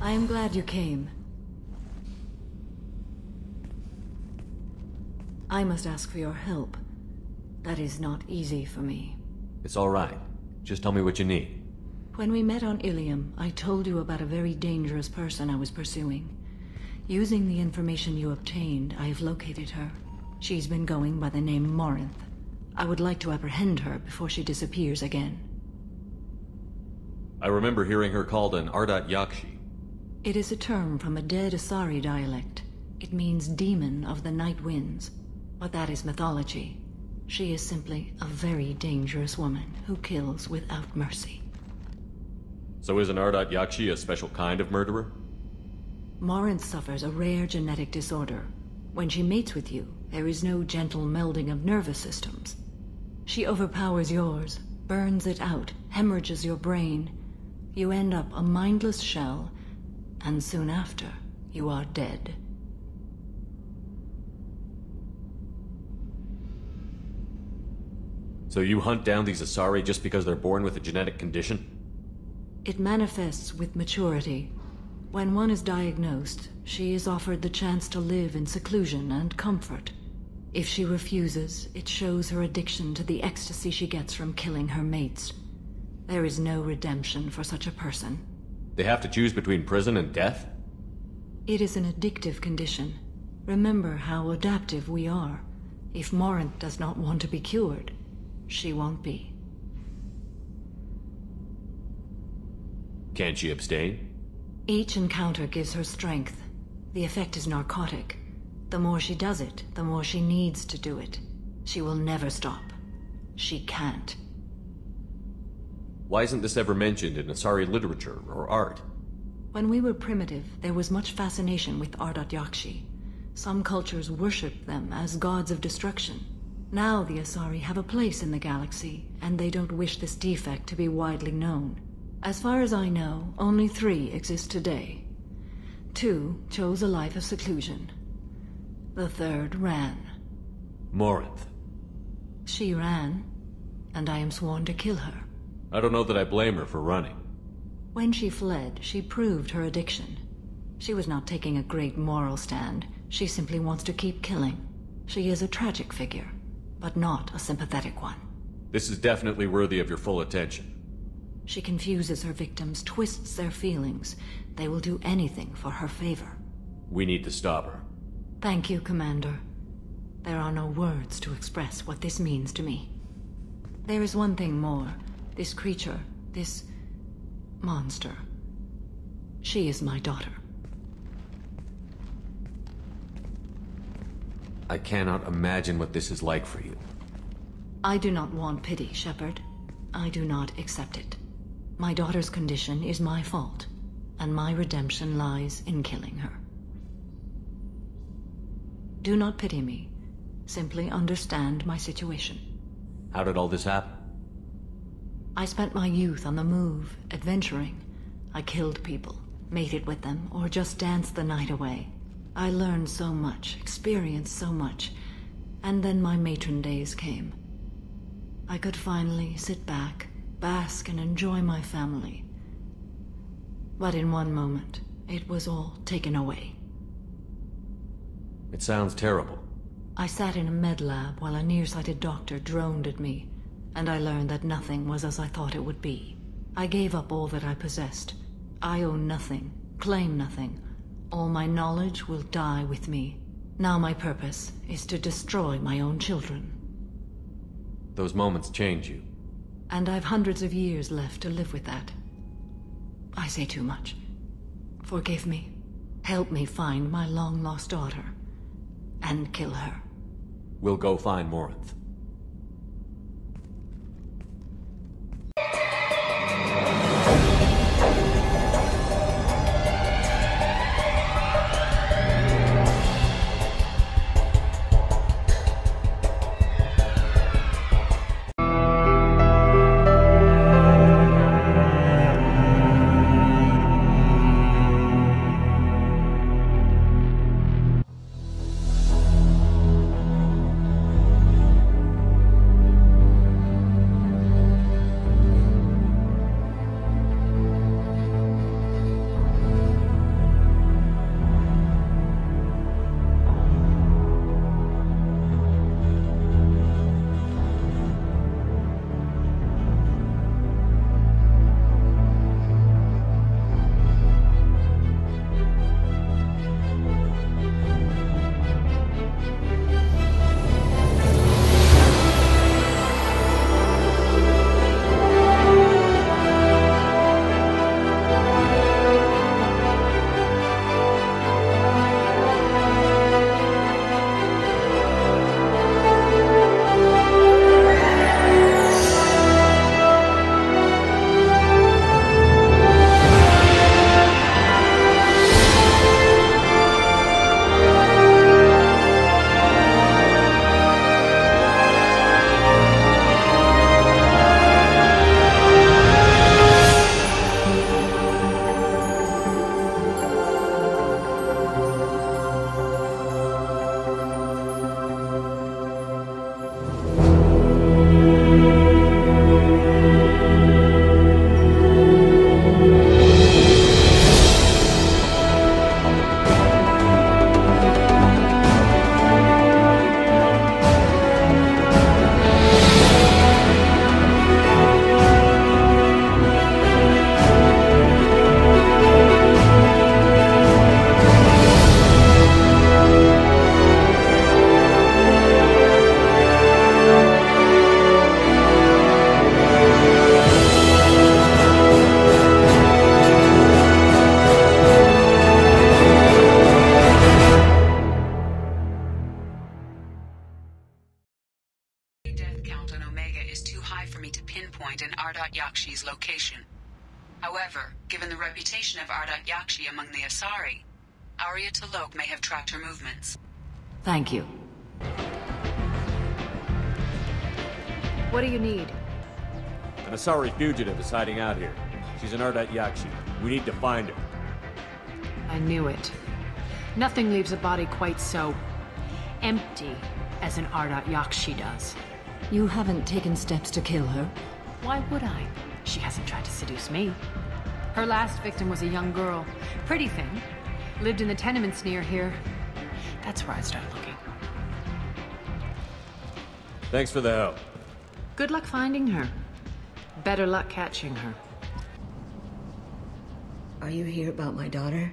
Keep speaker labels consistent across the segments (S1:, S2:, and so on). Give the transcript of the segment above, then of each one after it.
S1: I am glad you came. I must ask for your help. That is not easy for me.
S2: It's all right. Just tell me what you need.
S1: When we met on Ilium, I told you about a very dangerous person I was pursuing. Using the information you obtained, I have located her. She's been going by the name Morinth. I would like to apprehend her before she disappears again.
S2: I remember hearing her called an Ardat Yakshi.
S1: It is a term from a dead Asari dialect. It means demon of the night winds. But that is mythology. She is simply a very dangerous woman who kills without mercy.
S2: So is an Ardat Yakshi a special kind of murderer?
S1: Morinth suffers a rare genetic disorder. When she mates with you, there is no gentle melding of nervous systems. She overpowers yours, burns it out, hemorrhages your brain. You end up a mindless shell, and soon after, you are dead.
S2: So you hunt down these Asari just because they're born with a genetic condition?
S1: It manifests with maturity. When one is diagnosed, she is offered the chance to live in seclusion and comfort. If she refuses, it shows her addiction to the ecstasy she gets from killing her mates. There is no redemption for such a person.
S2: They have to choose between prison and death?
S1: It is an addictive condition. Remember how adaptive we are. If Morinth does not want to be cured, she won't be.
S2: Can't she abstain?
S1: Each encounter gives her strength. The effect is narcotic. The more she does it, the more she needs to do it. She will never stop. She can't.
S2: Why isn't this ever mentioned in Asari literature or art?
S1: When we were primitive, there was much fascination with Ardat Yakshi. Some cultures worshipped them as gods of destruction. Now the Asari have a place in the galaxy, and they don't wish this defect to be widely known. As far as I know, only 3 exist today. 2 chose a life of seclusion. The 3rd ran.
S2: Morinth.
S1: She ran, and I am sworn to kill her.
S2: I don't know that I blame her for running.
S1: When she fled, she proved her addiction. She was not taking a great moral stand. She simply wants to keep killing. She is a tragic figure, but not a sympathetic one.
S2: This is definitely worthy of your full attention.
S1: She confuses her victims, twists their feelings. They will do anything for her favor.
S2: We need to stop her.
S1: Thank you, Commander. There are no words to express what this means to me. There is one thing more. This creature, this monster. She is my daughter.
S2: I cannot imagine what this is like for you.
S1: I do not want pity, Shepard. I do not accept it. My daughter's condition is my fault, and my redemption lies in killing her. Do not pity me. Simply understand my situation.
S2: How did all this happen?
S1: I spent my youth on the move, adventuring. I killed people, mated with them, or just danced the night away. I learned so much, experienced so much, and then my matron days came. I could finally sit back, bask and enjoy my family. But in one moment, it was all taken away.
S2: It sounds terrible.
S1: I sat in a med lab while a nearsighted doctor droned at me, and I learned that nothing was as I thought it would be. I gave up all that I possessed. I own nothing, claim nothing. All my knowledge will die with me. Now my purpose is to destroy my own children.
S2: Those moments change you.
S1: And I've hundreds of years left to live with that. I say too much. Forgive me. Help me find my long-lost daughter. And kill her.
S2: We'll go find Morinth.
S3: Yakshi's location. However, given the reputation of Yakshi among the Asari, Arya T'Loak may have tracked her movements.
S1: Thank you.
S4: What do you need?
S5: An Asari fugitive is hiding out here. She's an Yakshi. We need to find her.
S4: I knew it. Nothing leaves a body quite so empty as an Yakshi does.
S1: You haven't taken steps to kill her?
S4: Why would I? She hasn't tried to seduce me. Her last victim was a young girl. Pretty thing. Lived in the tenements near here. That's where I start looking.
S5: Thanks for the help.
S4: Good luck finding her. Better luck catching her.
S6: Are you here about my daughter?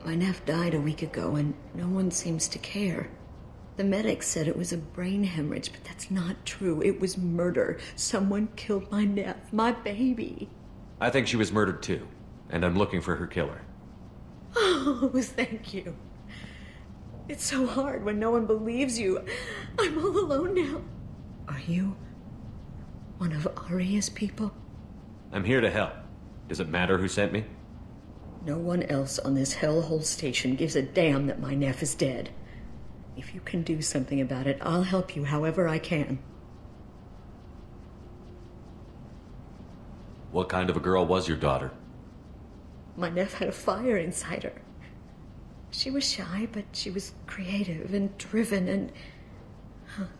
S6: My nephew died a week ago and no one seems to care. The medics said it was a brain hemorrhage, but that's not true. It was murder. Someone killed my nephew, my baby.
S2: I think she was murdered too, and I'm looking for her killer.
S6: Oh, thank you. It's so hard when no one believes you. I'm all alone now. Are you one of Arya's people?
S2: I'm here to help. Does it matter who sent me?
S6: No one else on this hellhole station gives a damn that my nephew is dead. If you can do something about it, I'll help you however I can.
S2: What kind of a girl was your daughter?
S6: My nephew had a fire inside her. She was shy, but she was creative and driven and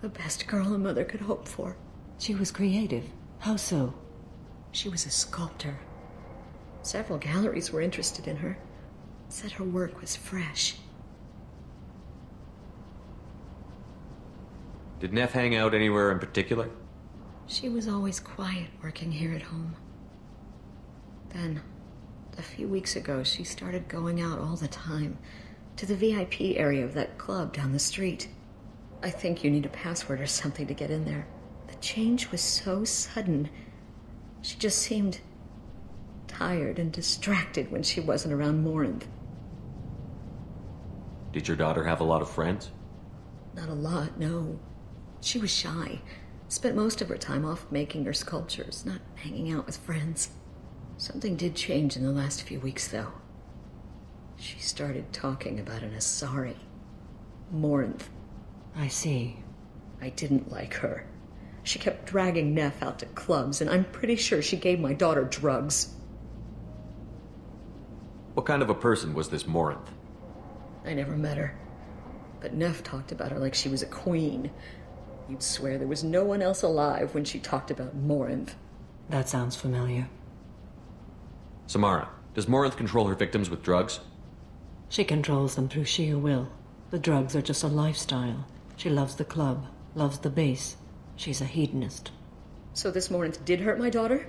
S6: the best girl a mother could hope for.
S1: She was creative. How so?
S6: She was a sculptor. Several galleries were interested in her. Said her work was fresh.
S2: Did Neff hang out anywhere in particular?
S6: She was always quiet working here at home. Then, a few weeks ago, she started going out all the time to the VIP area of that club down the street. I think you need a password or something to get in there. The change was so sudden. She just seemed tired and distracted when she wasn't around Morinth.
S2: Did your daughter have a lot of friends?
S6: Not a lot, no. She was shy. Spent most of her time off making her sculptures, not hanging out with friends. Something did change in the last few weeks, though. She started talking about an Asari. Morinth.
S1: I see.
S6: I didn't like her. She kept dragging Neff out to clubs, and I'm pretty sure she gave my daughter drugs.
S2: What kind of a person was this Morinth?
S6: I never met her. But Neff talked about her like she was a queen. You'd swear there was no one else alive when she talked about Morinth.
S1: That sounds familiar.
S2: Samara, does Morinth control her victims with drugs?
S1: She controls them through sheer will. The drugs are just a lifestyle. She loves the club, loves the base. She's a hedonist.
S6: So this Morinth did hurt my daughter?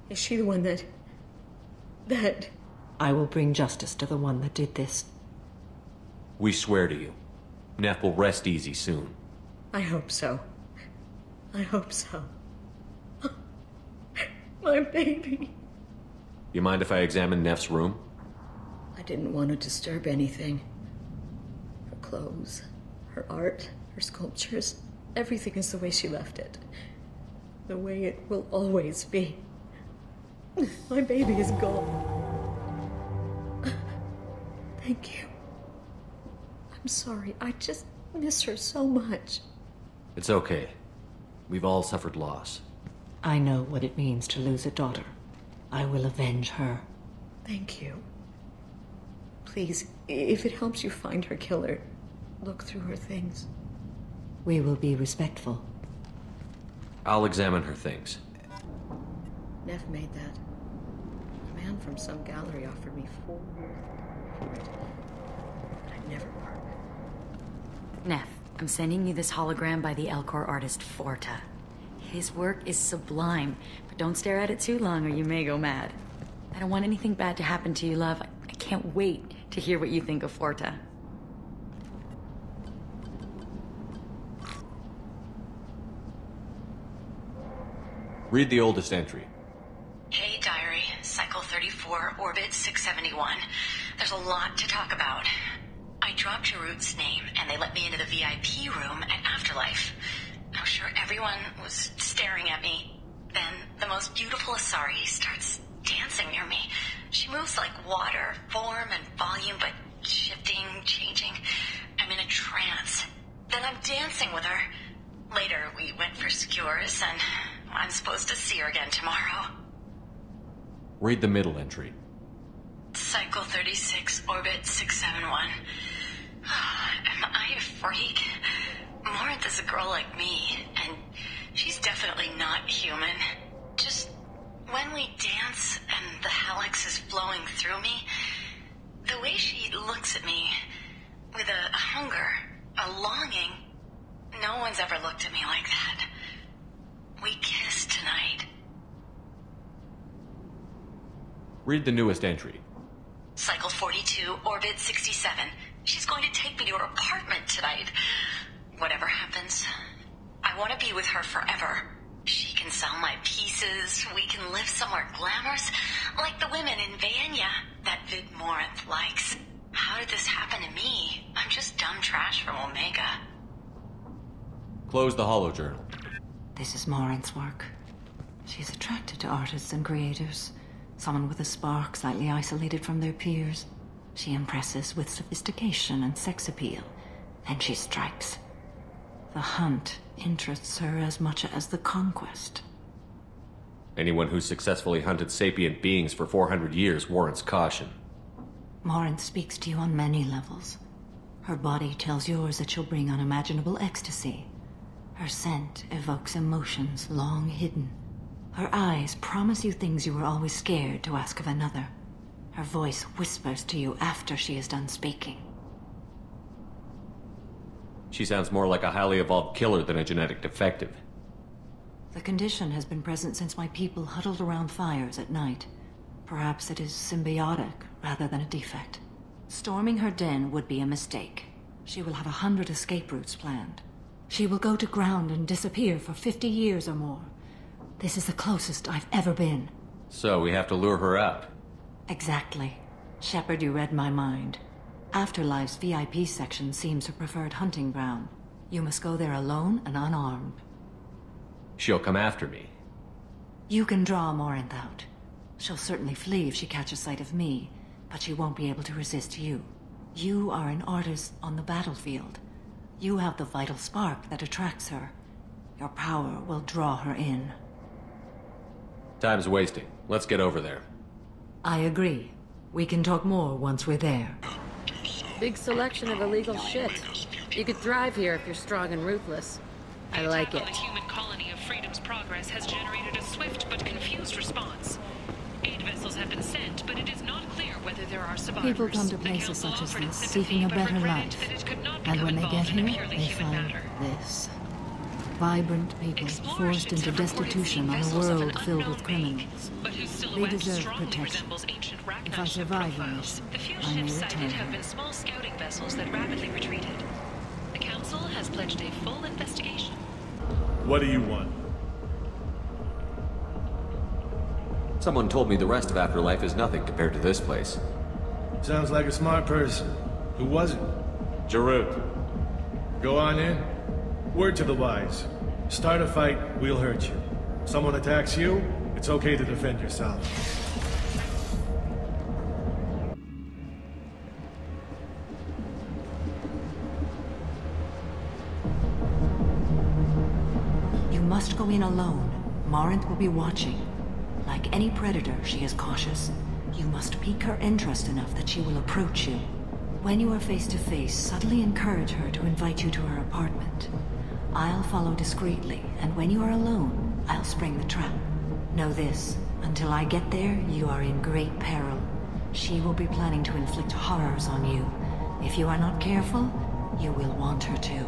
S6: Is she the one that...
S1: I will bring justice to the one that did this.
S2: We swear to you. Neff will rest easy soon.
S6: I hope so. I hope so. My baby.
S2: You mind if I examine Neff's room?
S6: I didn't want to disturb anything. Her clothes, her art, her sculptures, everything is the way she left it. The way it will always be. My baby is gone. Thank you. I'm sorry, I just miss her so much.
S2: It's okay. We've all suffered loss.
S1: I know what it means to lose a daughter. I will avenge her.
S6: Thank you. Please, if it helps you find her killer, look through her things.
S1: We will be respectful.
S2: I'll examine her things.
S6: Neff made that. A man from some gallery offered me $4 for it. But I'd never work.
S7: Neff, I'm sending you this hologram by the Elcor artist Forta. His work is sublime, but don't stare at it too long or you may go mad. I don't want anything bad to happen to you, love. I can't wait to hear what you think of Forta.
S2: Read the oldest entry.
S7: Hey, diary. Cycle 34, orbit 671. There's a lot to talk about. I dropped Jarut's name, and they let me into the VIP room at Afterlife. I'm sure everyone was staring at me.
S8: Then the most beautiful Asari starts dancing near me. She moves like water, form and volume, but shifting, changing. I'm in a trance. Then I'm dancing with her. Later, we went for skewers, and I'm supposed to see her again tomorrow.
S2: Read the middle entry.
S8: Cycle 36, orbit 671. Am I a freak? Morinth is a girl like me, and she's definitely not human. Just when we dance and the Hallex is flowing through me, the way she looks at me with a hunger, a longing, no one's ever looked at me like that. We kissed tonight.
S2: Read the newest entry.
S8: Cycle 42, orbit 67. She's going to take me to her apartment tonight. Whatever happens, I want to be with her forever. She can sell my pieces. We can live somewhere glamorous, like the women in Vanya that Vid Morinth likes. How did this happen to me? I'm just dumb trash from Omega.
S2: Close the holojournal.
S1: This is Morinth's work. She's attracted to artists and creators. Someone with a spark, slightly isolated from their peers. She impresses with sophistication and sex appeal. Then she strikes. The hunt interests her as much as the conquest.
S2: Anyone who's successfully hunted sapient beings for 400 years warrants caution.
S1: Morinth speaks to you on many levels. Her body tells yours that she'll bring unimaginable ecstasy. Her scent evokes emotions long hidden. Her eyes promise you things you were always scared to ask of another. Her voice whispers to you after she is done speaking.
S2: She sounds more like a highly evolved killer than a genetic defective.
S1: The condition has been present since my people huddled around fires at night. Perhaps it is symbiotic rather than a defect. Storming her den would be a mistake. She will have 100 escape routes planned. She will go to ground and disappear for 50 years or more. This is the closest I've ever been.
S2: So we have to lure her out.
S1: Exactly. Shepard, you read my mind. Afterlife's VIP section seems her preferred hunting ground. You must go there alone and unarmed.
S2: She'll come after me.
S1: You can draw Morinth out. She'll certainly flee if she catches sight of me, but she won't be able to resist you. You are an artist on the battlefield. You have the vital spark that attracts her. Your power will draw her in.
S2: Time's wasting. Let's get over there.
S1: I agree. We can talk more once we're there.
S9: Big selection of illegal shit. You could thrive here if you're strong and ruthless. I like it.
S10: The human colony of Freedom's Progress has generated a swift but confused response. Aid vessels have been sent, but it is not clear whether there are survivors.
S1: People come to places such as this seeking a better life. And when they get here, they find this. Vibrant people forced into destitution on a world filled with criminals. They deserve protection. If I survive in this,
S10: The few
S1: I may
S10: ships sighted
S1: return.
S10: have been small scouting vessels that rapidly retreated. The Council has pledged a full investigation.
S11: What do you want?
S2: Someone told me the rest of Afterlife is nothing compared to this place.
S11: Sounds like a smart person. Who was it?
S5: Jarut.
S11: Go on in. Word to the wise. Start a fight, we'll hurt you. Someone attacks you, it's okay to defend yourself.
S1: You must go in alone. Morinth will be watching. Like any predator, she is cautious. You must pique her interest enough that she will approach you. When you are face to face, subtly encourage her to invite you to her apartment. I'll follow discreetly, and when you are alone, I'll spring the trap. Know this, until I get there, you are in great peril. She will be planning to inflict horrors on you. If you are not careful, you will want her to.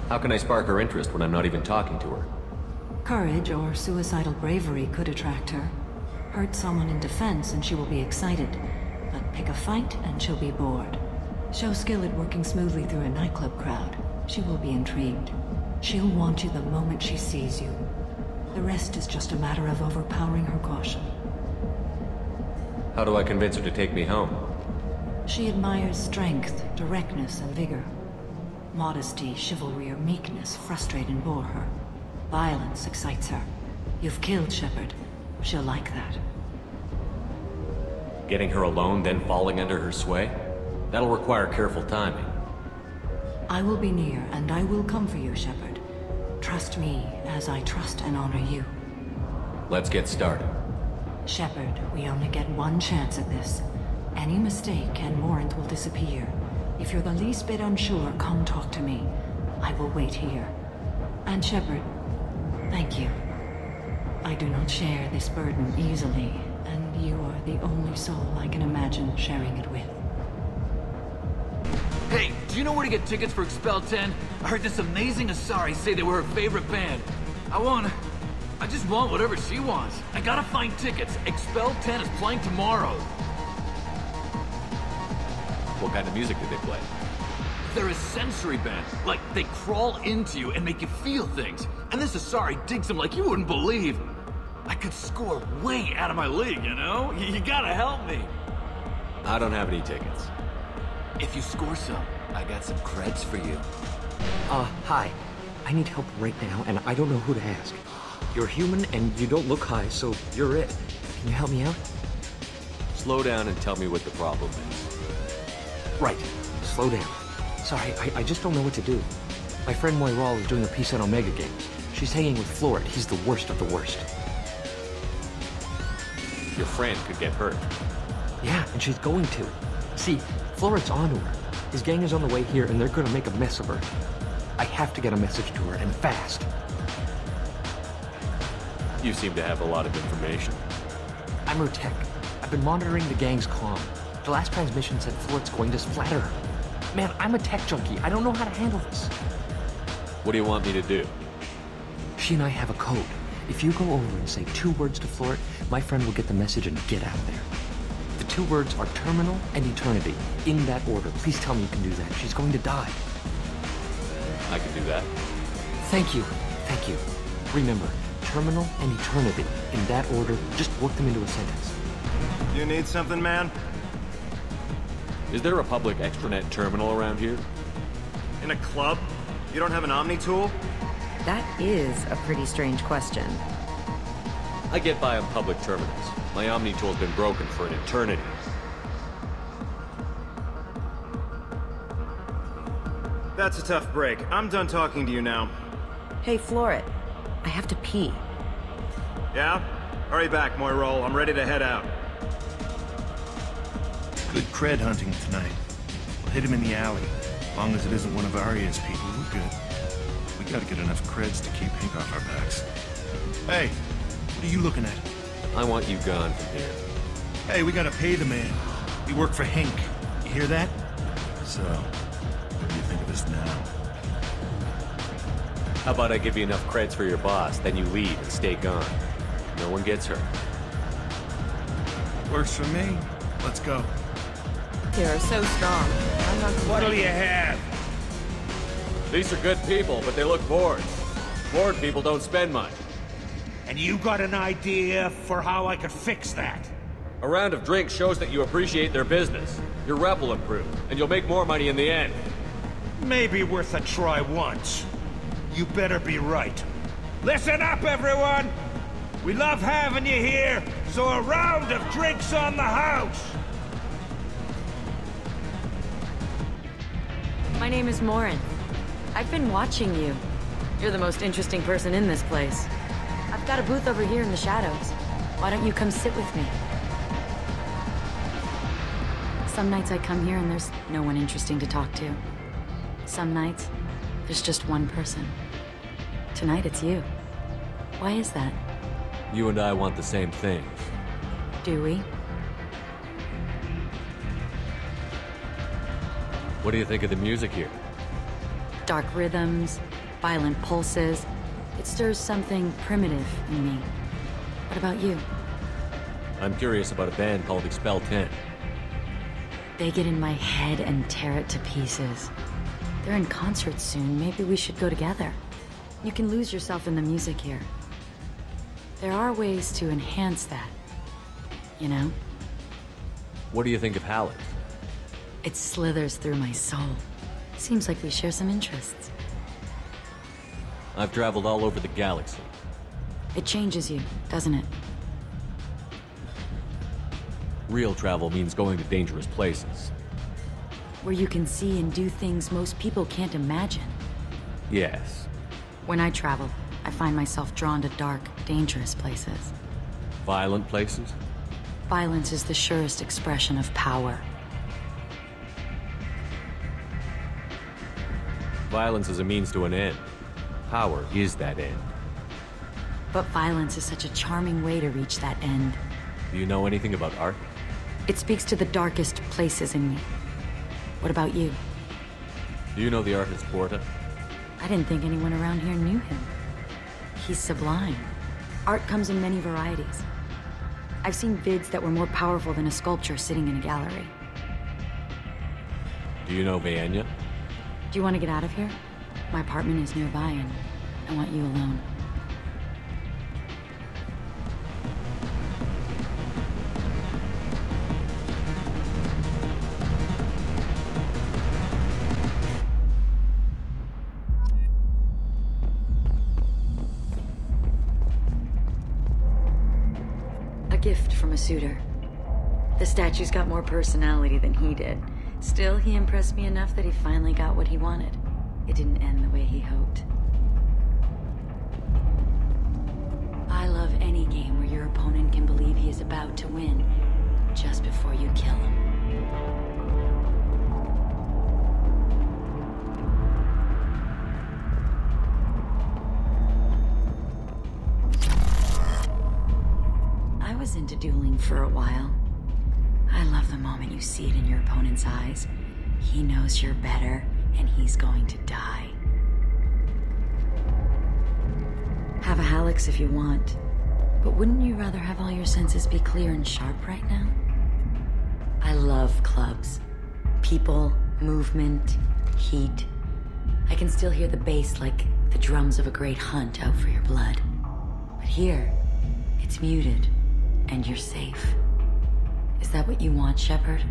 S2: How can I spark her interest when I'm not even talking to her?
S1: Courage or suicidal bravery could attract her. Hurt someone in defense and she will be excited. But pick a fight and she'll be bored. Show skill at working smoothly through a nightclub crowd. She will be intrigued. She'll want you the moment she sees you. The rest is just a matter of overpowering her caution.
S2: How do I convince her to take me home?
S1: She admires strength, directness, and vigor. Modesty, chivalry, or meekness frustrate and bore her. Violence excites her. You've killed Shepard. She'll like that.
S2: Getting her alone, then falling under her sway? That'll require careful timing.
S1: I will be near, and I will come for you, Shepard. Trust me as I trust and honor you.
S2: Let's get started.
S1: Shepard, we only get one chance at this. Any mistake and Morant will disappear. If you're the least bit unsure, come talk to me. I will wait here. And Shepard, thank you. I do not share this burden easily, and you are the only soul I can imagine sharing it with.
S12: Hey, do you know where to get tickets for Expel 10? I heard this amazing Asari say they were her favorite band. I just want whatever she wants. I gotta find tickets. Expel 10 is playing tomorrow.
S2: What kind of music did they play?
S12: They're a sensory band. Like, they crawl into you and make you feel things. And this Asari digs them like you wouldn't believe. I could score way out of my league, you know? You gotta help me.
S2: I don't have any tickets.
S12: If you score some, I got some creds for you.
S13: Hi. I need help right now, and I don't know who to ask. You're human, and you don't look high, so you're it. Can you help me out?
S2: Slow down and tell me what the problem is.
S13: Right. Slow down. Sorry, I just don't know what to do. My friend Moiral is doing a piece on Omega Games. She's hanging with Florid. He's the worst of the worst.
S2: Your friend could get hurt.
S13: Yeah, and she's going to. See, Florid's onto her. His gang is on the way here, and they're gonna make a mess of her. I have to get a message to her, and fast.
S2: You seem to have a lot of information.
S13: I'm her tech. I've been monitoring the gang's comm. The last transmission said Florid's going to splatter her. Man, I'm a tech junkie. I don't know how to handle this.
S2: What do you want me to do?
S13: She and I have a code. If you go over and say 2 words to Florid, my friend will get the message and get out of there. The 2 words are terminal and eternity. In that order. Please tell me you can do that. She's going to die.
S2: I can do that.
S13: Thank you. Thank you. Remember, terminal and eternity. In that order, just work them into a sentence.
S14: You need something, man?
S2: Is there a public extranet terminal around here?
S14: In a club? You don't have an Omni tool?
S15: That is a pretty strange question.
S2: I get by on public terminals. My Omni tool's been broken for an eternity.
S14: That's a tough break. I'm done talking to you now.
S15: Hey, Florid. I have to pee.
S14: Yeah? Hurry back, Moiral. I'm ready to head out.
S11: Good cred hunting tonight. We'll hit him in the alley. As long as it isn't one of Arya's people, we're good. We gotta get enough creds to keep Hank off our backs. Hey, what are you looking at?
S2: I want you gone from here.
S11: Hey, we gotta pay the man. We work for Hank. You hear that? So, what do you think of us now?
S2: How about I give you enough creds for your boss, then you leave and stay gone. No one gets hurt.
S11: Works for me. Let's go.
S15: You're so strong. I'm not complaining.
S11: What'll you have?
S2: These are good people, but they look bored. Bored people don't spend much.
S16: And you got an idea for how I could fix that?
S2: A round of drinks shows that you appreciate their business. Your rep will improve, and you'll make more money in the end.
S16: Maybe worth a try once. You better be right. Listen up, everyone! We love having you here, so a round of drinks on the house!
S7: My name is Morin. I've been watching you. You're the most interesting person in this place. I've got a booth over here in the shadows. Why don't you come sit with me? Some nights I come here and there's no one interesting to talk to. Some nights, there's just one person. Tonight it's you. Why is that?
S2: You and I want the same thing.
S7: Do we?
S2: What do you think of the music here?
S7: Dark rhythms, violent pulses. It stirs something primitive in me. What about you?
S2: I'm curious about a band called Expel 10.
S7: They get in my head and tear it to pieces. They're in concert soon. Maybe we should go together. You can lose yourself in the music here. There are ways to enhance that, you know?
S2: What do you think of Hallett?
S7: It slithers through my soul. Seems like we share some interests.
S5: I've traveled all over the galaxy.
S7: It changes you, doesn't it?
S5: Real travel means going to dangerous places.
S7: Where you can see and do things most people can't imagine.
S5: Yes.
S7: When I travel, I find myself drawn to dark, dangerous places.
S5: Violent places?
S7: Violence is the surest expression of power.
S5: Violence is a means to an end. Power is that end.
S7: But violence is such a charming way to reach that end.
S5: Do you know anything about art?
S7: It speaks to the darkest places in me. What about you?
S5: Do you know the artist Porta?
S7: I didn't think anyone around here knew him. He's sublime. Art comes in many varieties. I've seen vids that were more powerful than a sculpture sitting in a gallery.
S5: Do you know Vaenya?
S7: Do you want to get out of here? My apartment is nearby and I want you alone. A gift from a suitor. The statue's got more personality than he did. Still, he impressed me enough that he finally got what he wanted. It didn't end the way he hoped. I love any game where your opponent can believe he is about to win, just before you kill him. I was into dueling for a while. I love the moment you see it in your opponent's eyes. He knows you're better, and he's going to die. Have a Hallex if you want, but wouldn't you rather have all your senses be clear and sharp right now? I love clubs. People, movement, heat. I can still hear the bass like the drums of a great hunt out for your blood. But here, it's muted, and you're safe. Is that what you want, Shepard?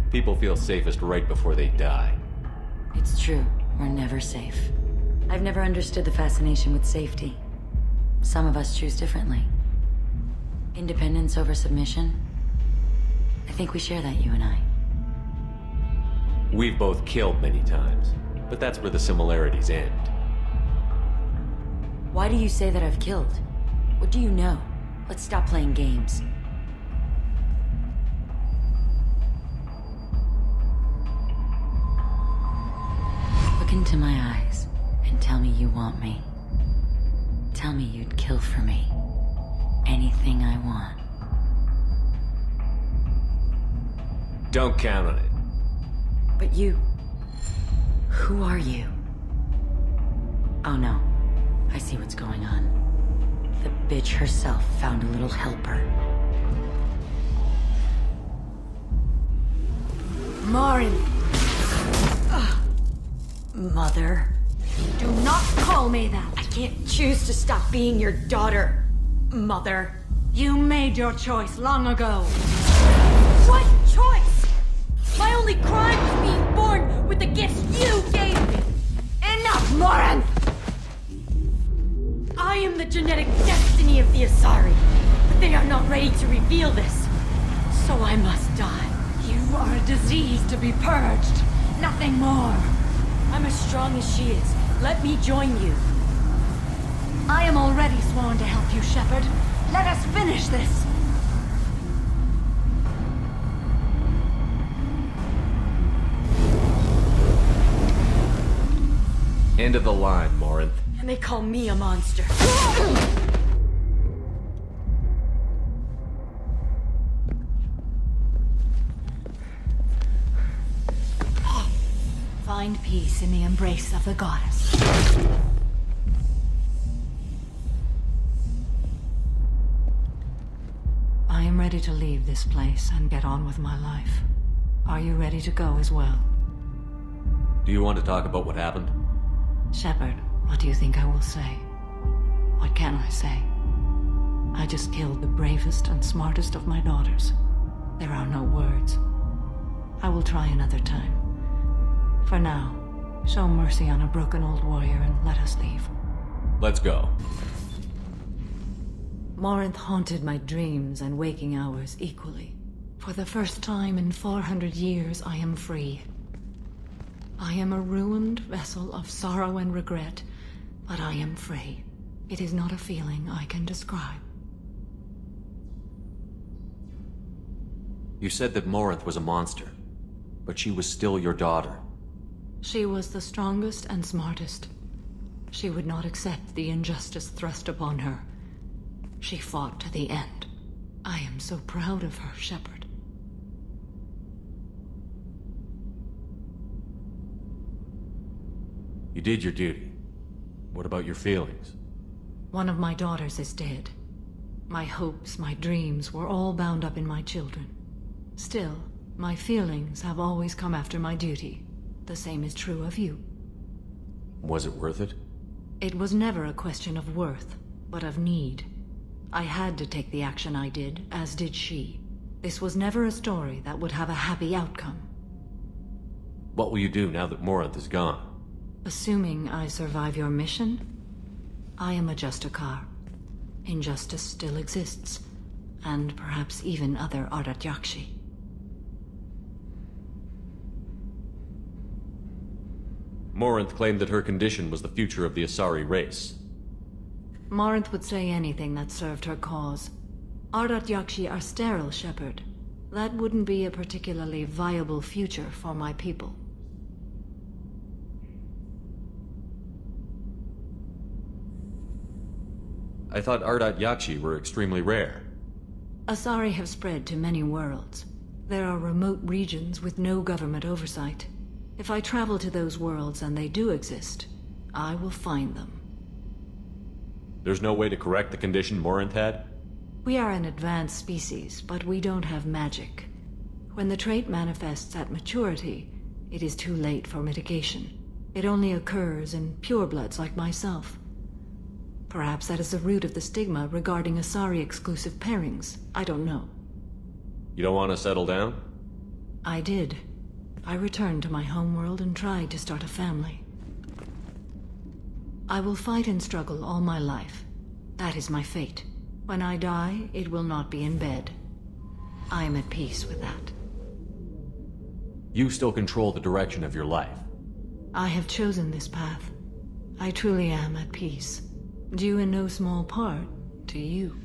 S2: People feel safest right before they die.
S7: It's true. We're never safe. I've never understood the fascination with safety. Some of us choose differently. Independence over submission? I think we share that, you and I.
S2: We've both killed many times, but that's where the similarities end.
S7: Why do you say that I've killed? What do you know? Let's stop playing games. Look into my eyes and tell me you want me. Tell me you'd kill for me. Anything I want.
S2: Don't count on it.
S7: But you... who are you? Oh no. I see what's going on. The bitch herself found a little helper.
S1: Marin!
S7: Mother.
S1: Do not call me that!
S7: I can't choose to stop being your daughter, Mother.
S1: You made your choice long ago.
S7: What choice? My only crime was being born with the gifts you gave me.
S1: Enough, Morin!
S7: I am the genetic destiny of the Asari, but they are not ready to reveal this. So I must die.
S1: You are a disease to be purged. Nothing more.
S7: I'm as strong as she is. Let me join you.
S1: I am already sworn to help you, Shepard. Let us finish this.
S2: End of the line, Morinth.
S7: And they call me a monster.
S1: Find peace in the embrace of the goddess. I am ready to leave this place and get on with my life. Are you ready to go as well?
S2: Do you want to talk about what happened?
S1: Shepard, what do you think I will say? What can I say? I just killed the bravest and smartest of my daughters. There are no words. I will try another time. For now, show mercy on a broken old warrior and let us leave.
S2: Let's go.
S1: Morinth haunted my dreams and waking hours equally. For the first time in 400 years, I am free. I am a ruined vessel of sorrow and regret, but I am free. It is not a feeling I can describe.
S2: You said that Morinth was a monster, but she was still your daughter.
S1: She was the strongest and smartest. She would not accept the injustice thrust upon her. She fought to the end. I am so proud of her, Shepard.
S2: You did your duty. What about your feelings?
S1: One of my daughters is dead. My hopes, my dreams were all bound up in my children. Still, my feelings have always come after my duty. The same is true of you.
S2: Was it worth it?
S1: It was never a question of worth, but of need. I had to take the action I did, as did she. This was never a story that would have a happy outcome.
S2: What will you do now that Morinth is gone?
S1: Assuming I survive your mission, I am a Justicar. Injustice still exists, and perhaps even other Ardat Yakshi.
S2: Morinth claimed that her condition was the future of the Asari race.
S1: Morinth would say anything that served her cause. Ardat Yakshi are sterile, Shepard. That wouldn't be a particularly viable future for my people.
S2: I thought Ardat Yakshi were extremely rare.
S1: Asari have spread to many worlds. There are remote regions with no government oversight. If I travel to those worlds and they do exist, I will find them.
S2: There's no way to correct the condition Morinth had?
S1: We are an advanced species, but we don't have magic. When the trait manifests at maturity, it is too late for mitigation. It only occurs in purebloods like myself. Perhaps that is the root of the stigma regarding Asari-exclusive pairings. I don't know.
S2: You don't want to settle down?
S1: I did. I returned to my homeworld and tried to start a family. I will fight and struggle all my life. That is my fate. When I die, it will not be in bed. I am at peace with that.
S2: You still control the direction of your life.
S1: I have chosen this path. I truly am at peace. Due in no small part to you.